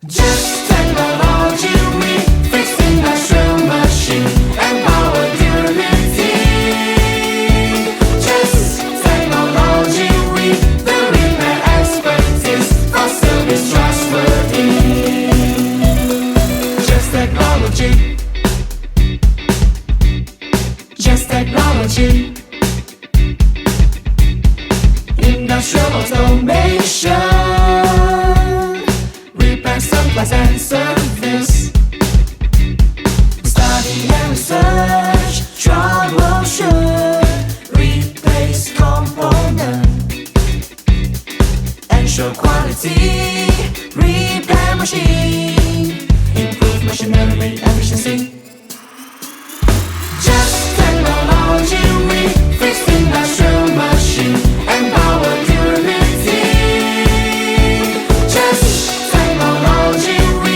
Just technology, we fix industrial machine and power durability. Just technology, we the repair expertise for service trustworthy. Just technology. Just technology. Industrial automation. Supplies and service. Study and research, troubleshoot, replace component, ensure quality, repair machine.